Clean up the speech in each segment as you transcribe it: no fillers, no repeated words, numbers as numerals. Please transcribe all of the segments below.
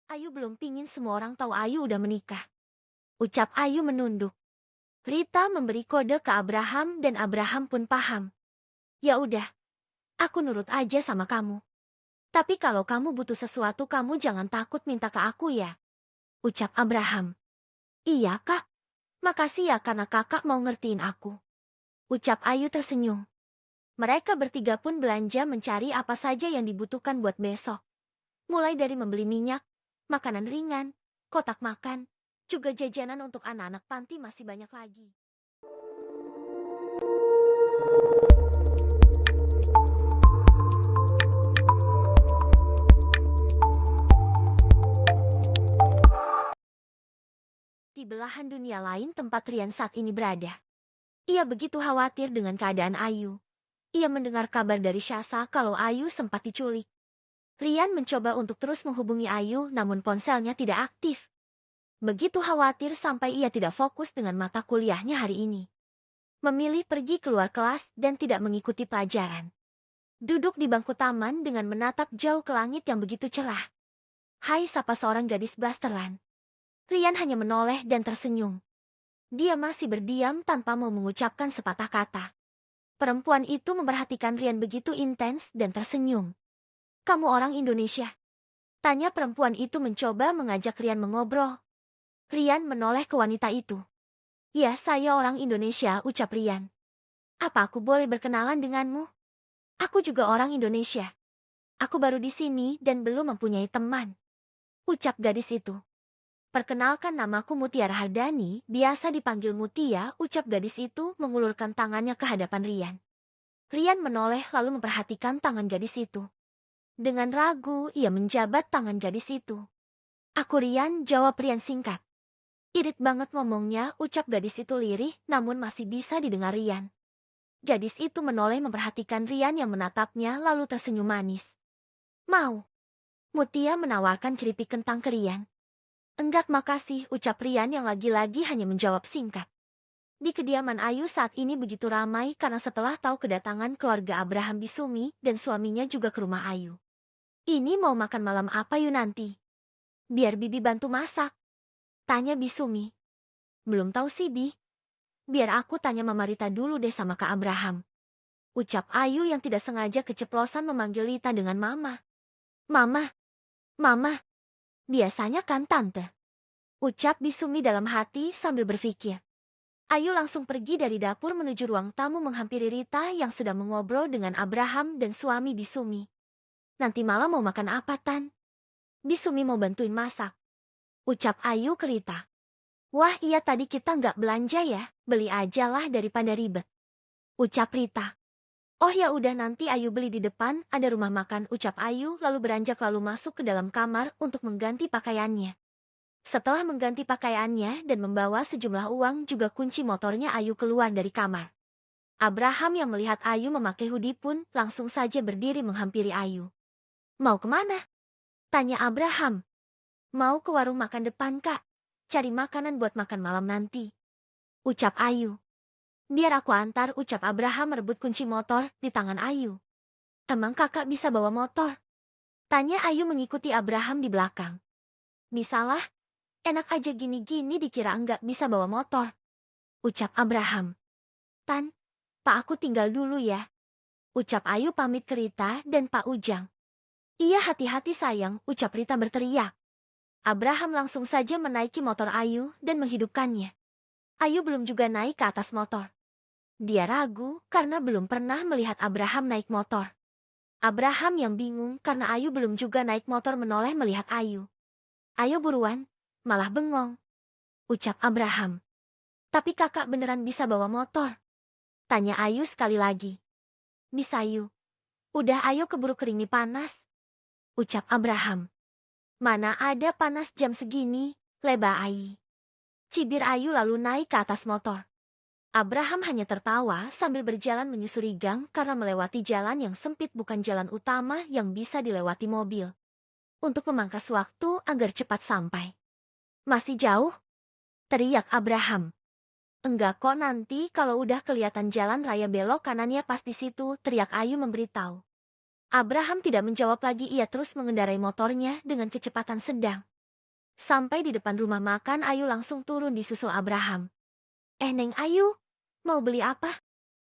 Ayu belum pingin semua orang tahu Ayu udah menikah. Ucap Ayu menunduk. Rita memberi kode ke Abraham dan Abraham pun paham. Ya udah, aku nurut aja sama kamu. Tapi kalau kamu butuh sesuatu kamu jangan takut minta ke aku ya. Ucap Abraham. Iya kak, makasih ya karena kakak mau ngertiin aku. Ucap Ayu tersenyum. Mereka bertiga pun belanja mencari apa saja yang dibutuhkan buat besok. Mulai dari membeli minyak, makanan ringan, kotak makan, juga jajanan untuk anak-anak panti masih banyak lagi. Di belahan dunia lain tempat Rian saat ini berada. Ia begitu khawatir dengan keadaan Ayu. Ia mendengar kabar dari Syasa kalau Ayu sempat diculik. Rian mencoba untuk terus menghubungi Ayu namun ponselnya tidak aktif. Begitu khawatir sampai ia tidak fokus dengan mata kuliahnya hari ini. Memilih pergi keluar kelas dan tidak mengikuti pelajaran. Duduk di bangku taman dengan menatap jauh ke langit yang begitu cerah. Hai, sapa seorang gadis blasteran. Rian hanya menoleh dan tersenyum. Dia masih berdiam tanpa mau mengucapkan sepatah kata. Perempuan itu memperhatikan Rian begitu intens dan tersenyum. Kamu orang Indonesia? Tanya perempuan itu mencoba mengajak Rian mengobrol. Rian menoleh ke wanita itu. Ya, saya orang Indonesia, ucap Rian. Apa aku boleh berkenalan denganmu? Aku juga orang Indonesia. Aku baru di sini dan belum mempunyai teman. Ucap gadis itu. Perkenalkan namaku Mutiara Hardani, biasa dipanggil Mutia, ucap gadis itu mengulurkan tangannya ke hadapan Rian. Rian menoleh lalu memperhatikan tangan gadis itu. Dengan ragu, ia menjabat tangan gadis itu. Aku Rian, jawab Rian singkat. Irit banget ngomongnya, ucap gadis itu lirih, namun masih bisa didengar Rian. Gadis itu menoleh memperhatikan Rian yang menatapnya lalu tersenyum manis. Mau? Mutia menawarkan keripik kentang ke Rian. Enggak makasih, ucap Rian yang lagi-lagi hanya menjawab singkat. Di kediaman Ayu saat ini begitu ramai karena setelah tahu kedatangan keluarga Abraham Bisumi dan suaminya juga ke rumah Ayu. Ini mau makan malam apa yuk nanti? Biar Bibi bantu masak. Tanya Bisumi. Belum tahu sih Bi. Biar aku tanya Mama Rita dulu deh sama Kak Abraham. Ucap Ayu yang tidak sengaja keceplosan memanggil Rita dengan Mama. Mama. Mama. Biasanya kan Tante. Ucap Bisumi dalam hati sambil berpikir. Ayu langsung pergi dari dapur menuju ruang tamu menghampiri Rita yang sedang mengobrol dengan Abraham dan suami Bisumi. Nanti malam mau makan apa Tan? Bisumi mau bantuin masak. Ucap Ayu ke Rita. Wah iya tadi kita nggak belanja ya, beli aja lah daripada ribet. Ucap Rita. Oh ya udah nanti Ayu beli di depan, ada rumah makan, ucap Ayu lalu beranjak lalu masuk ke dalam kamar untuk mengganti pakaiannya. Setelah mengganti pakaiannya dan membawa sejumlah uang juga kunci motornya Ayu keluar dari kamar. Abraham yang melihat Ayu memakai hoodie pun langsung saja berdiri menghampiri Ayu. Mau kemana? Tanya Abraham. Mau ke warung makan depan kak, cari makanan buat makan malam nanti. Ucap Ayu. Biar aku antar, ucap Abraham merebut kunci motor di tangan Ayu. Emang kakak bisa bawa motor? Tanya Ayu mengikuti Abraham di belakang. Bisalah, enak aja gini-gini dikira enggak bisa bawa motor. Ucap Abraham. Tan, Pak aku tinggal dulu ya. Ucap Ayu pamit ke Rita dan Pak Ujang. Iya hati-hati sayang, ucap Rita berteriak. Abraham langsung saja menaiki motor Ayu dan menghidupkannya. Ayu belum juga naik ke atas motor. Dia ragu karena belum pernah melihat Abraham naik motor. Abraham yang bingung karena Ayu belum juga naik motor menoleh melihat Ayu. Ayo buruan, malah bengong. Ucap Abraham. Tapi kakak beneran bisa bawa motor? Tanya Ayu sekali lagi. Bisa Ayu. Udah ayo keburu kering nih panas. Ucap Abraham. Mana ada panas jam segini, leba Ayu. Cibir Ayu lalu naik ke atas motor. Abraham hanya tertawa sambil berjalan menyusuri gang karena melewati jalan yang sempit bukan jalan utama yang bisa dilewati mobil. Untuk memangkas waktu agar cepat sampai. Masih jauh? Teriak Abraham. Enggak kok nanti kalau udah kelihatan jalan raya belok kanannya pas di situ, teriak Ayu memberitahu. Abraham tidak menjawab lagi, ia terus mengendarai motornya dengan kecepatan sedang. Sampai di depan rumah makan, Ayu langsung turun disusul Abraham. Neng Ayu, mau beli apa?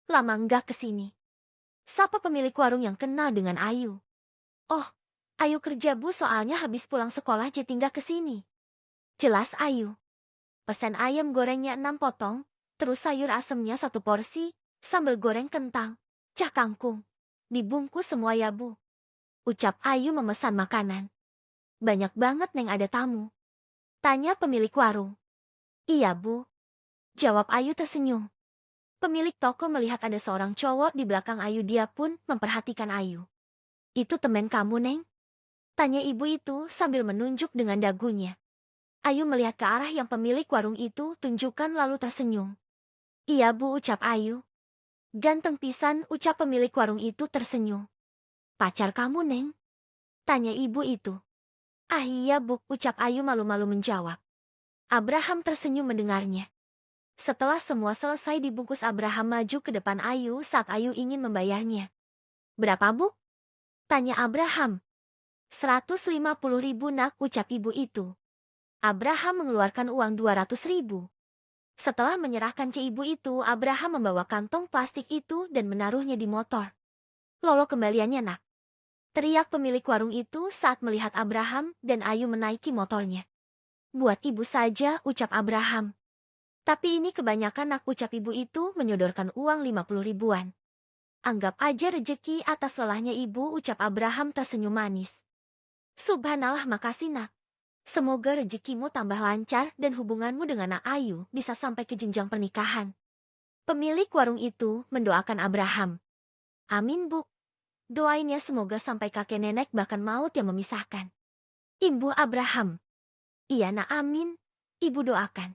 Lama enggak kesini. Sapa pemilik warung yang kenal dengan Ayu. Oh, Ayu kerja bu, soalnya habis pulang sekolah jadi nggak kesini. Jelas Ayu. Pesan ayam gorengnya 6 potong, terus sayur asemnya 1 porsi, sambal goreng kentang, cah kangkung. Dibungkus semua ya bu. Ucap Ayu memesan makanan. Banyak banget neng, ada tamu. Tanya pemilik warung. Iya bu. Jawab Ayu tersenyum. Pemilik toko melihat ada seorang cowok di belakang Ayu, dia pun memperhatikan Ayu. Itu temen kamu neng? Tanya ibu itu sambil menunjuk dengan dagunya. Ayu melihat ke arah yang pemilik warung itu tunjukkan lalu tersenyum. Iya bu, ucap Ayu. Ganteng pisan, ucap pemilik warung itu tersenyum. Pacar kamu neng? Tanya ibu itu. Ah iya bu, ucap Ayu malu-malu menjawab. Abraham tersenyum mendengarnya. Setelah semua selesai dibungkus, Abraham maju ke depan Ayu saat Ayu ingin membayarnya. Berapa bu? Tanya Abraham. 150.000 nak, ucap ibu itu. Abraham mengeluarkan uang 200.000. Setelah menyerahkan ke ibu itu, Abraham membawa kantong plastik itu dan menaruhnya di motor. Lolo kembaliannya nak. Teriak pemilik warung itu saat melihat Abraham dan Ayu menaiki motornya. Buat ibu saja, ucap Abraham. Tapi ini kebanyakan nak, ucap ibu itu menyodorkan uang 50 ribuan. Anggap aja rejeki atas lelahnya ibu, ucap Abraham tersenyum manis. Subhanallah, makasih nak. Semoga rezekimu tambah lancar dan hubunganmu dengan Nak Ayu bisa sampai ke jenjang pernikahan. Pemilik warung itu mendoakan Abraham. Amin bu. Doainnya semoga sampai kakek nenek bahkan maut yang memisahkan. Ibu Abraham. Iya nak, amin. Ibu doakan.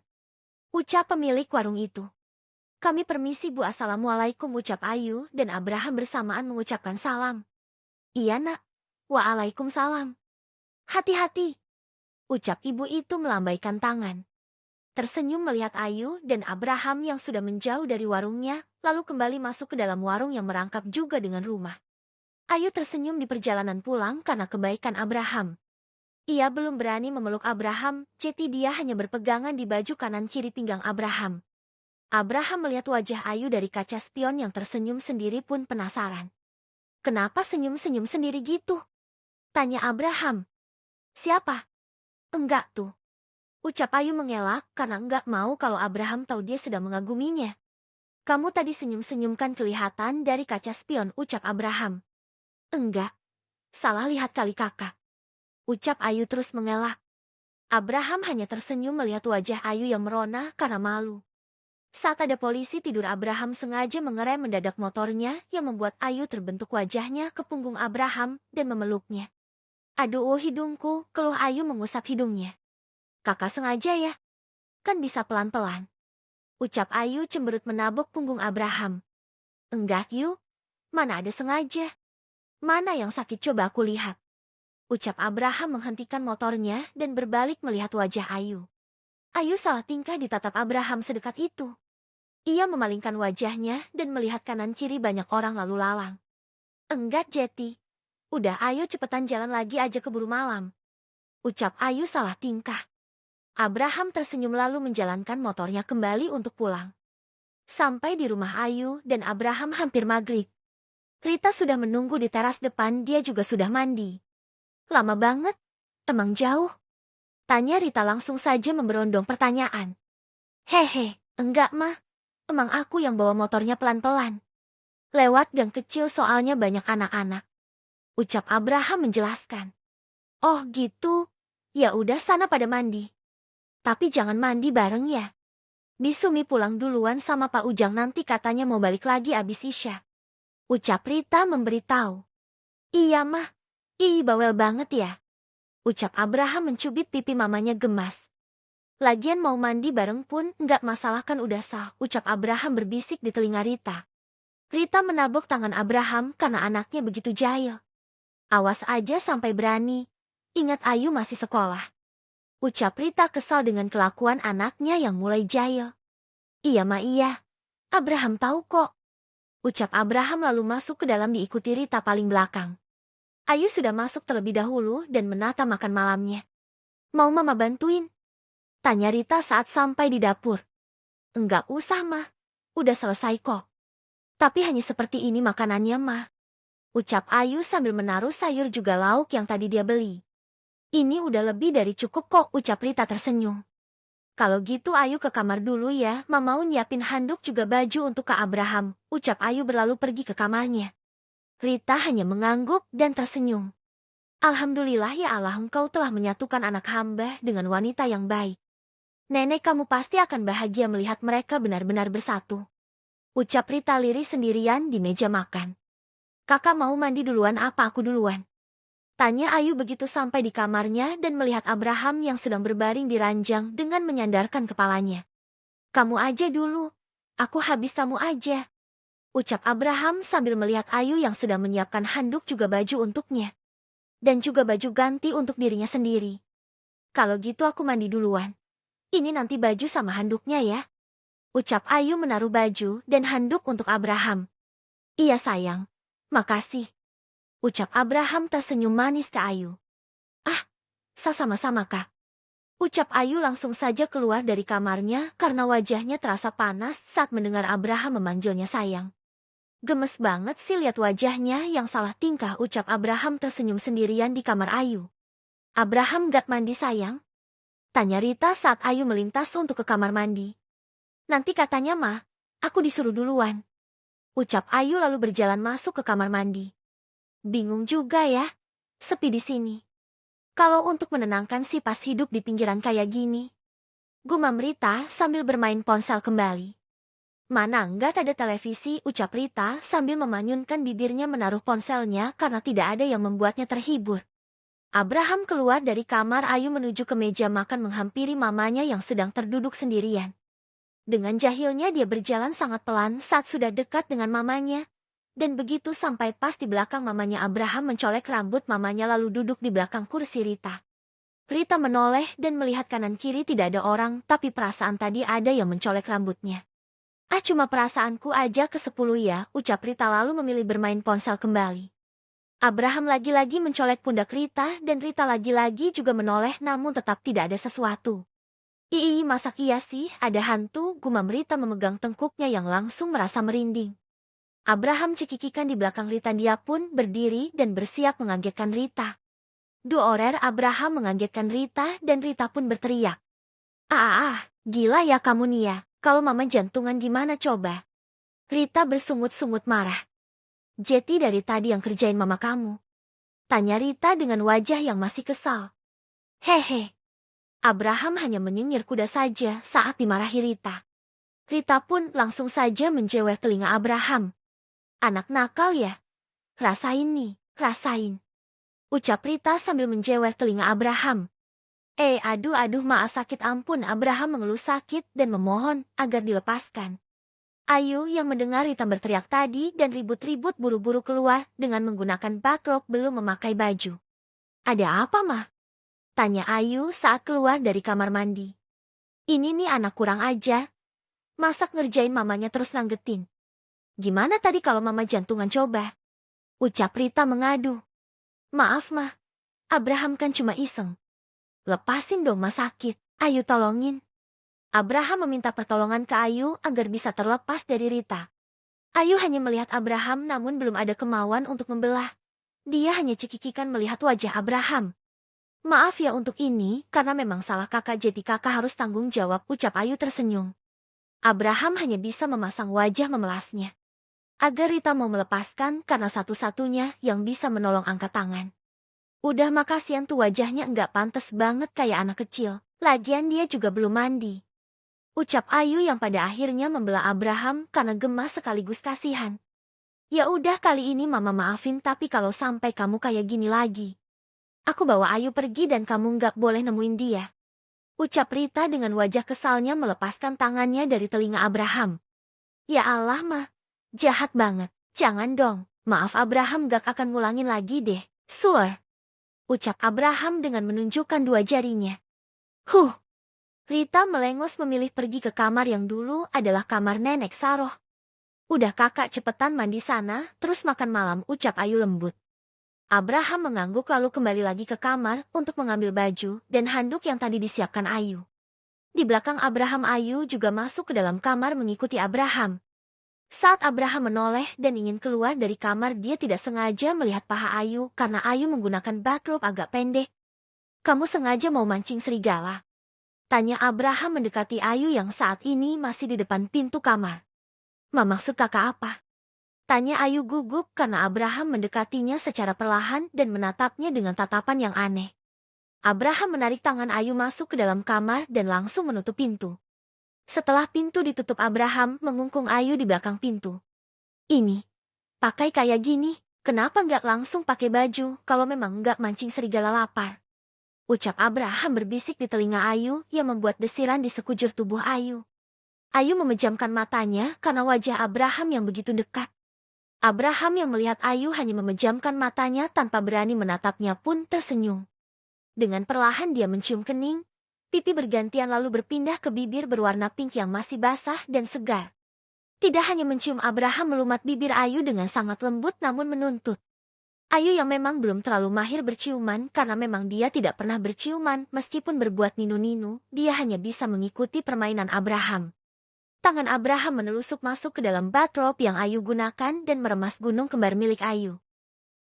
Ucap pemilik warung itu. Kami permisi bu, assalamualaikum, ucap Ayu dan Abraham bersamaan mengucapkan salam. Iya nak. Waalaikumsalam. Hati-hati. Ucap ibu itu melambaikan tangan. Tersenyum melihat Ayu dan Abraham yang sudah menjauh dari warungnya, lalu kembali masuk ke dalam warung yang merangkap juga dengan rumah. Ayu tersenyum di perjalanan pulang karena kebaikan Abraham. Ia belum berani memeluk Abraham, jadi dia hanya berpegangan di baju kanan kiri pinggang Abraham. Abraham melihat wajah Ayu dari kaca spion yang tersenyum sendiri pun penasaran. Kenapa senyum-senyum sendiri gitu? Tanya Abraham. Siapa? Enggak tuh. Ucap Ayu mengelak karena enggak mau kalau Abraham tahu dia sedang mengaguminya. Kamu tadi senyum-senyum kan kelihatan dari kaca spion, ucap Abraham. Enggak. Salah lihat kali kakak. Ucap Ayu terus mengelak. Abraham hanya tersenyum melihat wajah Ayu yang merona karena malu. Saat ada polisi tidur, Abraham sengaja mengerem mendadak motornya yang membuat Ayu terbentuk wajahnya ke punggung Abraham dan memeluknya. Aduh hidungku, keluh Ayu mengusap hidungnya. Kakak sengaja ya? Kan bisa pelan-pelan. Ucap Ayu cemberut menabok punggung Abraham. Enggak yuk, mana ada sengaja. Mana yang sakit, coba aku lihat. Ucap Abraham menghentikan motornya dan berbalik melihat wajah Ayu. Ayu salah tingkah ditatap Abraham sedekat itu. Ia memalingkan wajahnya dan melihat kanan kiri banyak orang lalu lalang. Enggak Jeti. Udah Ayu cepetan jalan lagi aja, keburu malam. Ucap Ayu salah tingkah. Abraham tersenyum lalu menjalankan motornya kembali untuk pulang. Sampai di rumah Ayu dan Abraham hampir maghrib. Rita sudah menunggu di teras depan, dia juga sudah mandi. Lama banget? Emang jauh? Tanya Rita langsung saja memberondong pertanyaan. Hehe, enggak mah. Emang aku yang bawa motornya pelan-pelan. Lewat gang kecil soalnya banyak anak-anak. Ucap Abraham menjelaskan. Oh gitu, ya udah sana pada mandi. Tapi jangan mandi bareng ya. Bisumi pulang duluan sama Pak Ujang, nanti katanya mau balik lagi abis Isya. Ucap Rita memberitahu. Iya mah. Ih, bawel banget ya. Ucap Abraham mencubit pipi mamanya gemas. Lagian mau mandi bareng pun nggak masalah kan, udah sah, ucap Abraham berbisik di telinga Rita. Rita menabok tangan Abraham karena anaknya begitu jahil. Awas aja sampai berani. Ingat Ayu masih sekolah. Ucap Rita kesal dengan kelakuan anaknya yang mulai jahil. Iya ma iya. Abraham tahu kok. Ucap Abraham lalu masuk ke dalam diikuti Rita paling belakang. Ayu sudah masuk terlebih dahulu dan menata makan malamnya. Mau mama bantuin? Tanya Rita saat sampai di dapur. Enggak usah, mah. Udah selesai kok. Tapi hanya seperti ini makanannya, mah. Ucap Ayu sambil menaruh sayur juga lauk yang tadi dia beli. Ini udah lebih dari cukup kok, ucap Rita tersenyum. Kalau gitu Ayu ke kamar dulu ya, Mama mau nyiapin handuk juga baju untuk Kak Abraham, ucap Ayu berlalu pergi ke kamarnya. Rita hanya mengangguk dan tersenyum. Alhamdulillah ya Allah, engkau telah menyatukan anak hamba dengan wanita yang baik. Nenek kamu pasti akan bahagia melihat mereka benar-benar bersatu. Ucap Rita lirih sendirian di meja makan. Kakak mau mandi duluan apa aku duluan? Tanya Ayu begitu sampai di kamarnya dan melihat Abraham yang sedang berbaring di ranjang dengan menyandarkan kepalanya. Kamu aja dulu, aku habis kamu aja. Ucap Abraham sambil melihat Ayu yang sedang menyiapkan handuk juga baju untuknya. Dan juga baju ganti untuk dirinya sendiri. Kalau gitu aku mandi duluan. Ini nanti baju sama handuknya ya. Ucap Ayu menaruh baju dan handuk untuk Abraham. Iya sayang, makasih. Ucap Abraham tersenyum manis ke Ayu. Ah, sama-sama kak. Ucap Ayu langsung saja keluar dari kamarnya karena wajahnya terasa panas saat mendengar Abraham memanggilnya sayang. Gemes banget sih lihat wajahnya yang salah tingkah, ucap Abraham tersenyum sendirian di kamar Ayu. Abraham gak mandi sayang? Tanya Rita saat Ayu melintas untuk ke kamar mandi. Nanti katanya mah, aku disuruh duluan. Ucap Ayu lalu berjalan masuk ke kamar mandi. Bingung juga ya, sepi di sini. Kalau untuk menenangkan si pas hidup di pinggiran kayak gini. Gumam Rita sambil bermain ponsel kembali. Mana enggak ada televisi, ucap Rita sambil memanyunkan bibirnya menaruh ponselnya karena tidak ada yang membuatnya terhibur. Abraham keluar dari kamar Ayu menuju ke meja makan menghampiri mamanya yang sedang terduduk sendirian. Dengan jahilnya dia berjalan sangat pelan saat sudah dekat dengan mamanya. Dan begitu sampai pas di belakang mamanya Abraham mencolek rambut mamanya lalu duduk di belakang kursi Rita. Rita menoleh dan melihat kanan kiri tidak ada orang tapi perasaan tadi ada yang mencolek rambutnya. Ah cuma perasaanku aja ke-10 ya, ucap Rita lalu memilih bermain ponsel kembali. Abraham lagi-lagi mencolek pundak Rita dan Rita lagi-lagi juga menoleh namun tetap tidak ada sesuatu. Ih masa iya sih ada hantu, gumam Rita memegang tengkuknya yang langsung merasa merinding. Abraham cekikikan di belakang Rita, dia pun berdiri dan bersiap mengagetkan Rita. Duorer Abraham mengagetkan Rita dan Rita pun berteriak. Gila ya kamu nih ya, kalau mama jantungan gimana coba? Rita bersungut-sungut marah. Jeti dari tadi yang kerjain mama kamu? Tanya Rita dengan wajah yang masih kesal. Hehe. Abraham hanya menyinyir kuda saja saat dimarahi Rita. Rita pun langsung saja menjewel telinga Abraham. Anak nakal ya? Rasain nih, rasain. Ucap Rita sambil menjewel telinga Abraham. Aduh maaf sakit, ampun. Abraham mengeluh sakit dan memohon agar dilepaskan. Ayu yang mendengar Rita berteriak tadi dan ribut-ribut buru-buru keluar dengan menggunakan bakrok belum memakai baju. Ada apa mah? Tanya Ayu saat keluar dari kamar mandi. Ini nih anak kurang ajar. Masak ngerjain mamanya terus nanggetin. Gimana tadi kalau mama jantungan coba? Ucap Rita mengadu. Maaf mah, Abraham kan cuma iseng. Lepasin dong mah sakit, Ayu tolongin. Abraham meminta pertolongan ke Ayu agar bisa terlepas dari Rita. Ayu hanya melihat Abraham namun belum ada kemauan untuk membelah. Dia hanya cekikikan melihat wajah Abraham. Maaf ya untuk ini, karena memang salah kakak jadi kakak harus tanggung jawab, ucap Ayu tersenyum. Abraham hanya bisa memasang wajah memelasnya. Agar Rita mau melepaskan karena satu-satunya yang bisa menolong angkat tangan. Udah makasian tuh wajahnya enggak pantas banget kayak anak kecil. Lagian dia juga belum mandi. Ucap Ayu yang pada akhirnya membelah Abraham karena gemas sekaligus kasihan. Ya udah kali ini mama maafin tapi kalau sampai kamu kayak gini lagi. Aku bawa Ayu pergi dan kamu enggak boleh nemuin dia. Ucap Rita dengan wajah kesalnya melepaskan tangannya dari telinga Abraham. Ya Allah mah. Jahat banget, jangan dong, maaf Abraham gak akan ngulangin lagi deh, sure. Ucap Abraham dengan menunjukkan dua jarinya. Rita melengos memilih pergi ke kamar yang dulu adalah kamar Nenek Saroh. Udah kakak cepetan mandi sana, terus makan malam, ucap Ayu lembut. Abraham mengangguk lalu kembali lagi ke kamar untuk mengambil baju dan handuk yang tadi disiapkan Ayu. Di belakang Abraham, Ayu juga masuk ke dalam kamar mengikuti Abraham. Saat Abraham menoleh dan ingin keluar dari kamar, dia tidak sengaja melihat paha Ayu karena Ayu menggunakan bathrobe agak pendek. "Kamu sengaja mau mancing serigala?" tanya Abraham mendekati Ayu yang saat ini masih di depan pintu kamar. "Maksud kakak apa?" tanya Ayu gugup karena Abraham mendekatinya secara perlahan dan menatapnya dengan tatapan yang aneh. Abraham menarik tangan Ayu masuk ke dalam kamar dan langsung menutup pintu. Setelah pintu ditutup, Abraham mengungkung Ayu di belakang pintu. "Ini, pakai kayak gini, kenapa nggak langsung pakai baju kalau memang nggak mancing serigala lapar?" ucap Abraham berbisik di telinga Ayu yang membuat desiran di sekujur tubuh Ayu. Ayu memejamkan matanya karena wajah Abraham yang begitu dekat. Abraham yang melihat Ayu hanya memejamkan matanya tanpa berani menatapnya pun tersenyum. Dengan perlahan dia mencium kening, pipi bergantian lalu berpindah ke bibir berwarna pink yang masih basah dan segar. Tidak hanya mencium, Abraham melumat bibir Ayu dengan sangat lembut namun menuntut. Ayu yang memang belum terlalu mahir berciuman karena memang dia tidak pernah berciuman meskipun berbuat ninu-ninu, dia hanya bisa mengikuti permainan Abraham. Tangan Abraham menusuk masuk ke dalam bathrobe yang Ayu gunakan dan meremas gunung kembar milik Ayu.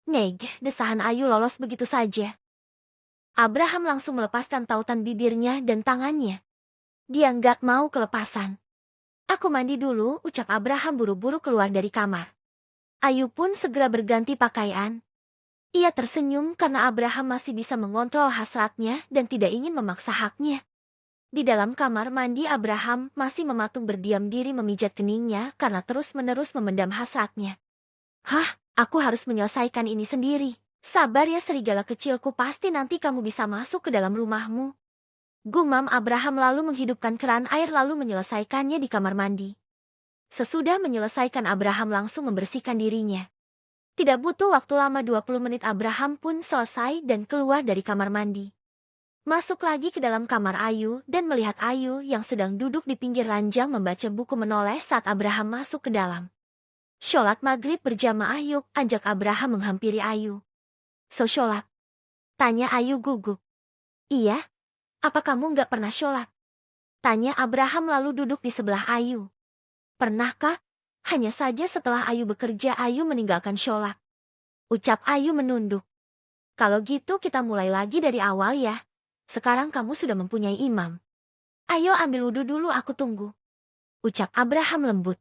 "Neg," desahan Ayu lolos begitu saja. Abraham langsung melepaskan tautan bibirnya dan tangannya. Dia nggak mau kelepasan. "Aku mandi dulu," ucap Abraham buru-buru keluar dari kamar. Ayu pun segera berganti pakaian. Ia tersenyum karena Abraham masih bisa mengontrol hasratnya dan tidak ingin memaksa haknya. Di dalam kamar mandi, Abraham masih mematung berdiam diri memijat keningnya karena terus-menerus memendam hasratnya. "Hah, aku harus menyelesaikan ini sendiri. Sabar ya serigala kecilku, pasti nanti kamu bisa masuk ke dalam rumahmu." Gumam Abraham lalu menghidupkan keran air lalu menyelesaikannya di kamar mandi. Sesudah menyelesaikan, Abraham langsung membersihkan dirinya. Tidak butuh waktu lama, 20 menit Abraham pun selesai dan keluar dari kamar mandi. Masuk lagi ke dalam kamar Ayu dan melihat Ayu yang sedang duduk di pinggir ranjang membaca buku menoleh saat Abraham masuk ke dalam. "Sholat maghrib berjamaah yuk," ajak Abraham menghampiri Ayu. "So sholat?" tanya Ayu gugup. "Iya, apa kamu nggak pernah sholat?" tanya Abraham lalu duduk di sebelah Ayu. "Pernahkah? Hanya saja setelah Ayu bekerja Ayu meninggalkan sholat," ucap Ayu menunduk. "Kalau gitu kita mulai lagi dari awal ya. Sekarang kamu sudah mempunyai imam. Ayo ambil wudhu dulu, aku tunggu," ucap Abraham lembut.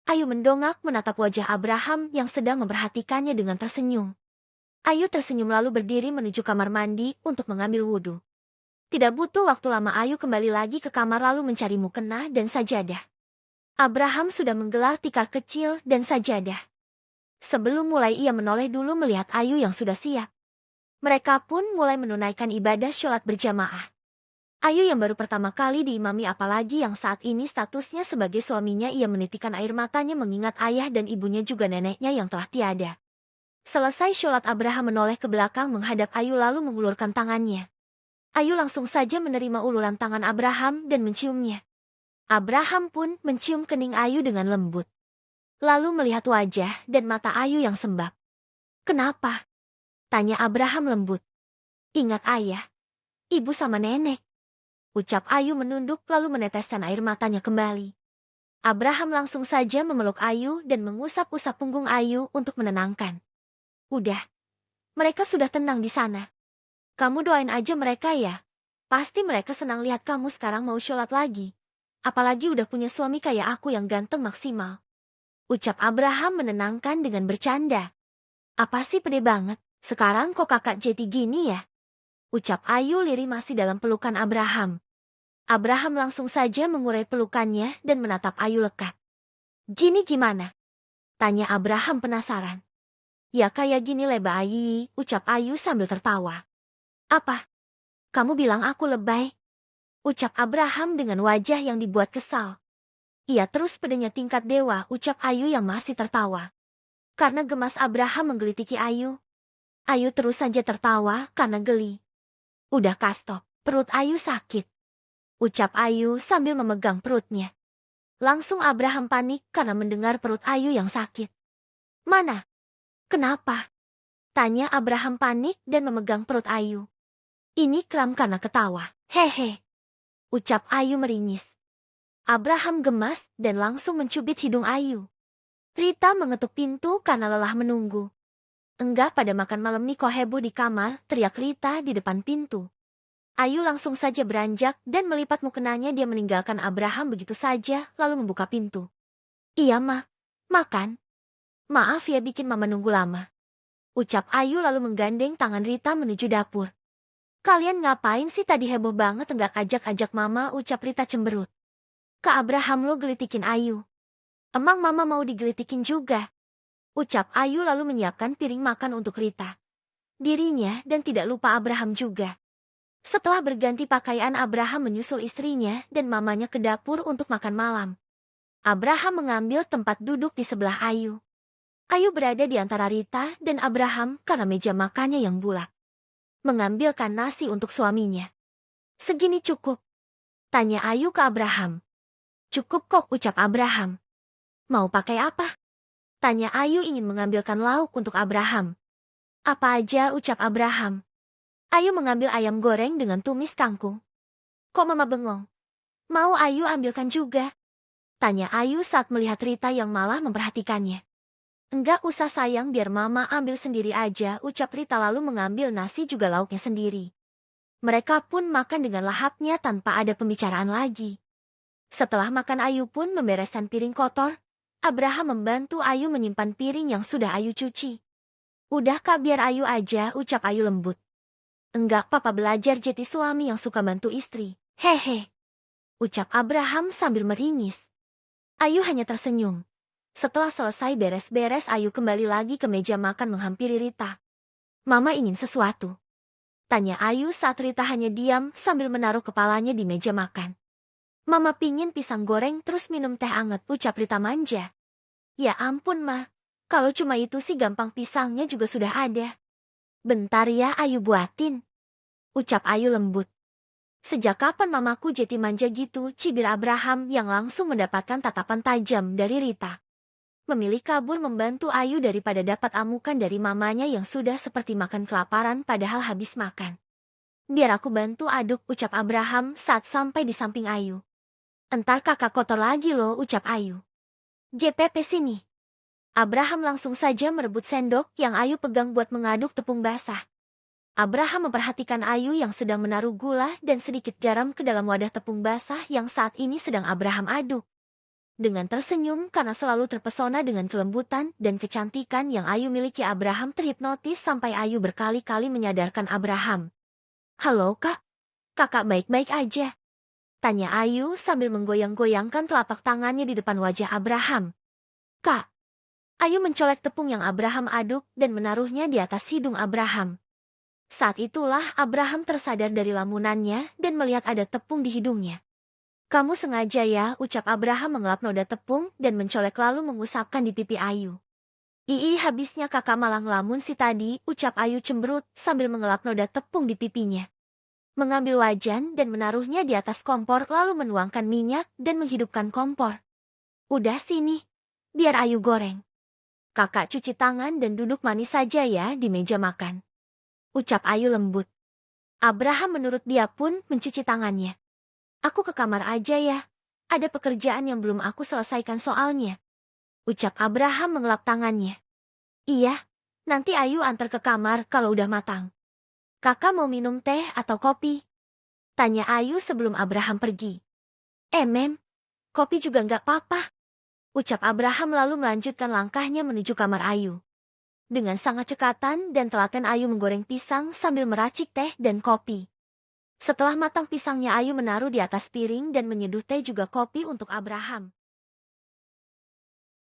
Ayu mendongak menatap wajah Abraham yang sedang memperhatikannya dengan tersenyum. Ayu tersenyum lalu berdiri menuju kamar mandi untuk mengambil wudhu. Tidak butuh waktu lama Ayu kembali lagi ke kamar lalu mencari mukena dan sajadah. Abraham sudah menggelar tikar kecil dan sajadah. Sebelum mulai ia menoleh dulu melihat Ayu yang sudah siap. Mereka pun mulai menunaikan ibadah sholat berjamaah. Ayu yang baru pertama kali diimami, apalagi yang saat ini statusnya sebagai suaminya, ia menitikan air matanya mengingat ayah dan ibunya juga neneknya yang telah tiada. Selesai sholat, Abraham menoleh ke belakang menghadap Ayu lalu mengulurkan tangannya. Ayu langsung saja menerima uluran tangan Abraham dan menciumnya. Abraham pun mencium kening Ayu dengan lembut. Lalu melihat wajah dan mata Ayu yang sembab. "Kenapa?" tanya Abraham lembut. "Ingat ayah, ibu sama nenek," ucap Ayu menunduk lalu meneteskan air matanya kembali. Abraham langsung saja memeluk Ayu dan mengusap-usap punggung Ayu untuk menenangkan. "Udah, mereka sudah tenang di sana. Kamu doain aja mereka ya. Pasti mereka senang lihat kamu sekarang mau sholat lagi. Apalagi udah punya suami kayak aku yang ganteng maksimal," ucap Abraham menenangkan dengan bercanda. "Apa sih pede banget, sekarang kok kakak jadi gini ya?" ucap Ayu lirih masih dalam pelukan Abraham. Abraham langsung saja mengurai pelukannya dan menatap Ayu lekat. "Gini gimana?" tanya Abraham penasaran. "Ya kayak gini leba Ayi," ucap Ayu sambil tertawa. "Apa? Kamu bilang aku lebay?" ucap Abraham dengan wajah yang dibuat kesal. "Iya terus pedenya tingkat dewa," ucap Ayu yang masih tertawa. Karena gemas Abraham menggelitiki Ayu. Ayu terus saja tertawa karena geli. "Udah stop, perut Ayu sakit," ucap Ayu sambil memegang perutnya. Langsung Abraham panik karena mendengar perut Ayu yang sakit. "Mana? Kenapa?" Tanya Abraham panik dan memegang perut Ayu. Ini kram karena ketawa. Hehe. Ucap Ayu meringis. Abraham gemas dan langsung mencubit hidung Ayu. Rita mengetuk pintu karena lelah menunggu. Enggak, pada makan malam nih kok heboh di kamar, teriak Rita di depan pintu. Ayu langsung saja beranjak dan melipat mukenanya, dia meninggalkan Abraham begitu saja lalu membuka pintu. Iya Ma, makan. Maaf ya bikin Mama nunggu lama. Ucap Ayu lalu menggandeng tangan Rita menuju dapur. Kalian ngapain sih tadi, heboh banget enggak ajak-ajak Mama, ucap Rita cemberut. Kak Abraham lo gelitikin Ayu. Emang Mama mau digelitikin juga? Ucap Ayu lalu menyiapkan piring makan untuk Rita, dirinya, dan tidak lupa Abraham juga. Setelah berganti pakaian, Abraham menyusul istrinya dan mamanya ke dapur untuk makan malam. Abraham mengambil tempat duduk di sebelah Ayu. Ayu berada di antara Rita dan Abraham karena meja makannya yang bulat. Mengambilkan nasi untuk suaminya. Segini cukup? Tanya Ayu ke Abraham. Cukup kok, ucap Abraham. Mau pakai apa? Tanya Ayu ingin mengambilkan lauk untuk Abraham. Apa aja, ucap Abraham. Ayu mengambil ayam goreng dengan tumis kangkung. Kok Mama bengong? Mau Ayu ambilkan juga? Tanya Ayu saat melihat Rita yang malah memperhatikannya. Enggak usah sayang, biar Mama ambil sendiri aja, ucap Rita lalu mengambil nasi juga lauknya sendiri. Mereka pun makan dengan lahapnya tanpa ada pembicaraan lagi. Setelah makan, Ayu pun membereskan piring kotor. Abraham membantu Ayu menyimpan piring yang sudah Ayu cuci. Udah Kak, biar Ayu aja, ucap Ayu lembut. Enggak, Papa belajar jadi suami yang suka bantu istri. Hehe. Ucap Abraham sambil meringis. Ayu hanya tersenyum. Setelah selesai beres-beres, Ayu kembali lagi ke meja makan menghampiri Rita. Mama ingin sesuatu? Tanya Ayu saat Rita hanya diam sambil menaruh kepalanya di meja makan. Mama pingin pisang goreng terus minum teh anget, ucap Rita manja. Ya ampun Ma, kalau cuma itu sih gampang, pisangnya juga sudah ada. Bentar ya Ayu buatin. Ucap Ayu lembut. Sejak kapan mamaku jadi manja gitu, cibir Abraham yang langsung mendapatkan tatapan tajam dari Rita. Memilih kabur membantu Ayu daripada dapat amukan dari mamanya yang sudah seperti makan kelaparan padahal habis makan. Biar aku bantu aduk, ucap Abraham saat sampai di samping Ayu. Entar kakak kotor lagi loh, ucap Ayu. JPP sini. Abraham langsung saja merebut sendok yang Ayu pegang buat mengaduk tepung basah. Abraham memperhatikan Ayu yang sedang menaruh gula dan sedikit garam ke dalam wadah tepung basah yang saat ini sedang Abraham aduk. Dengan tersenyum karena selalu terpesona dengan kelembutan dan kecantikan yang Ayu miliki, Abraham terhipnotis sampai Ayu berkali-kali menyadarkan Abraham. Halo Kak, kakak baik-baik aja? Tanya Ayu sambil menggoyang-goyangkan telapak tangannya di depan wajah Abraham. Kak. Ayu mencolek tepung yang Abraham aduk dan menaruhnya di atas hidung Abraham. Saat itulah Abraham tersadar dari lamunannya dan melihat ada tepung di hidungnya. Kamu sengaja ya, ucap Abraham mengelap noda tepung dan mencolek lalu mengusapkan di pipi Ayu. Ii, habisnya kakak malah ngelamun si tadi, ucap Ayu cemberut sambil mengelap noda tepung di pipinya. Mengambil wajan dan menaruhnya di atas kompor lalu menuangkan minyak dan menghidupkan kompor. Udah sini, biar Ayu goreng. Kakak cuci tangan dan duduk manis saja ya di meja makan. Ucap Ayu lembut. Abraham menurut dia pun mencuci tangannya. Aku ke kamar aja ya, ada pekerjaan yang belum aku selesaikan soalnya. Ucap Abraham mengelap tangannya. Iya, nanti Ayu antar ke kamar kalau udah matang. Kakak mau minum teh atau kopi? Tanya Ayu sebelum Abraham pergi. Mem, kopi juga nggak apa-apa. Ucap Abraham lalu melanjutkan langkahnya menuju kamar Ayu. Dengan sangat cekatan dan telaten Ayu menggoreng pisang sambil meracik teh dan kopi. Setelah matang pisangnya, Ayu menaruh di atas piring dan menyeduh teh juga kopi untuk Abraham.